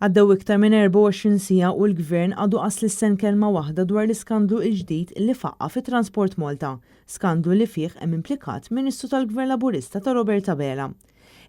Għaddew iktar minn 24 siegħa u l-Gvern għadu qas lissen kelma waħda dwar l-iskandlu l-ġdid li faqqa fit-Transport Malta, skandlu li fih hemm implikat Ministru tal-Gvern Laburista ta' Robert Abela.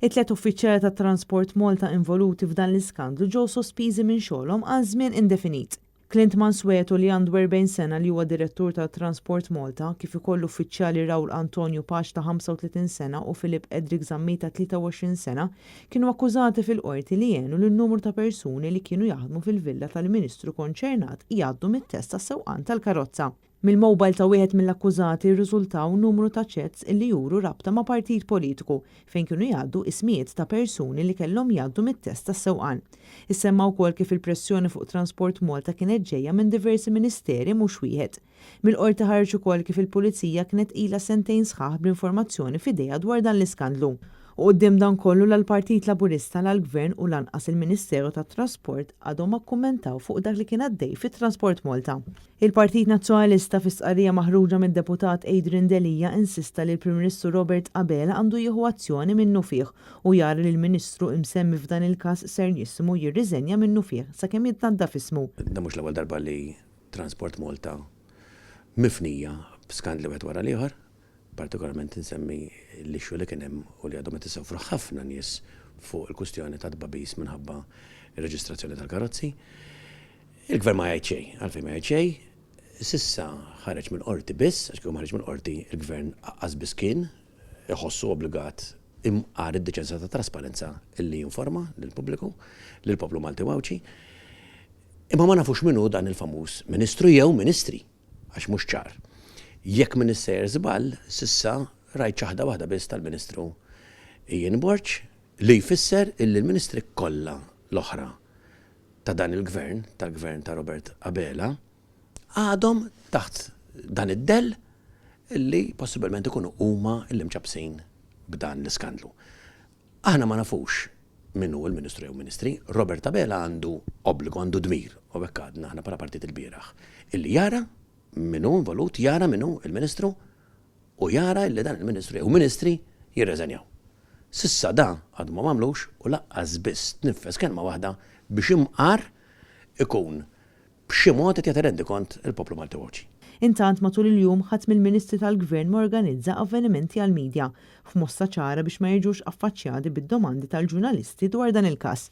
It-tliet uffiċjali tat-Transport Malta involuti f'dan l-iskandlu ġew sospiżi minn xogħolhom għal żmien indefinit. Clint Mansueto li għandu 40 sena li huwa direttur tat-Transport Malta kif ukoll uffiċjali Raul Antonio Pax ta' 35 sena u Filip Edric Zammi ta' 23 sena kienu akkużati fil-qorti li jgħenu lin-numru ta' persuni li kienu jaħdmu fil-villa tal-Ministru konċernat jgħaddu mit-test tas-sewqan tal-karozza. Mill-mowbajl ta' wieħed mill-akkużati rriżultaw numru ta' chats illi juru rabta ma' partit politiku fejn kienu jgħaddu ismijiet ta' persuni li kellhom jgħaddu mit-test tas-sewqan. Issemma wkoll kif il-pressjoni fuq Transport Malta kienet ġejja minn diversi ministeri mhux wieħed. Mill-qorti ħarġ ukoll kif il-Pulizija kienet ilha sentejn sħaħ b'informazzjoni f'idejha dwar dan l-iskandlu. U quddiem dan kollu l-Partit Laburista l-Gvern u lanqas il-Ministeru tat-Trasport għadhom ma kkummentaw fuq dak li kien għaddej fit-Transport Malta. Il-Partit Nazzjonalista fi stqarrija maħruġa mid-deputat Adrian Delija insista li l-Prim Ministru Robert Abela għandu jieħu azzjoni minnu fih u jara li l-Ministru imsemmi f'dan il-każ Sernismu jirriżenja minnu fih sakemm jitnaddaf ismu. Da mhux l-ewwel darba li Transport Malta mifnija b'skandli wieħed wara l-ieħor, partikolarment insemmi l-ixxu li kien hemm u li għadhom qed isewfru ħafna nies fuq il-kwistjoni ta' tbabbis minħabba ir-reġistrazzjoni tal-karozzi. Il-Gvern ma jgħid xejn, għalfejn ma jgħid xejn, s'issa ħareġ mill-qorti biss, għax kien ħareġ mill-qorti il-Gvern qaqqas biss kien iħossu obbligat imqar id-deċenza ta' trasparenza illi jinforma lill-pubbliku, lill-poplu Malti wawċi. Imma ma nafux minnu dan il-famuż Ministru jew Ministri, għax mhux ċar. Jekk Minister żball, s'issa rajt ċaħda waħda biss tal-Ministru Ian Borċ li jfisser illi l-Ministri kollha l-oħra ta' dan il-Gvern, tal-Gvern ta' Robert Abela, għadhom taħt dan id-dell illi possibilment ikunu huma illi mċabsin b'dan l-iskandlu. Aħna ma nafux minnu il-Ministru jew Ministri, Robert Abela għandu obbligu, għandu dmir, u hekk għadna aħna bħala partit il-bieraħ, illi jara minnu involut, jara minnu il-Ministru u jara illi dan il-Ministru jew Ministri jirreżenjaw. S'issa da għadu ma mamlux u laqqas biss tniffes kelma waħda biex imqar ikun b'xi mod qed jagħti rendi kont il-poplu Malti wawċi. Intant matul il-jum ħadd mill-Ministri tal-Gvern ma organizza avvenimenti għall-midja f'mossa ċara biex ma jiġux affaċċjati bid-domandi tal-ġurnalisti dwar dan il-każ.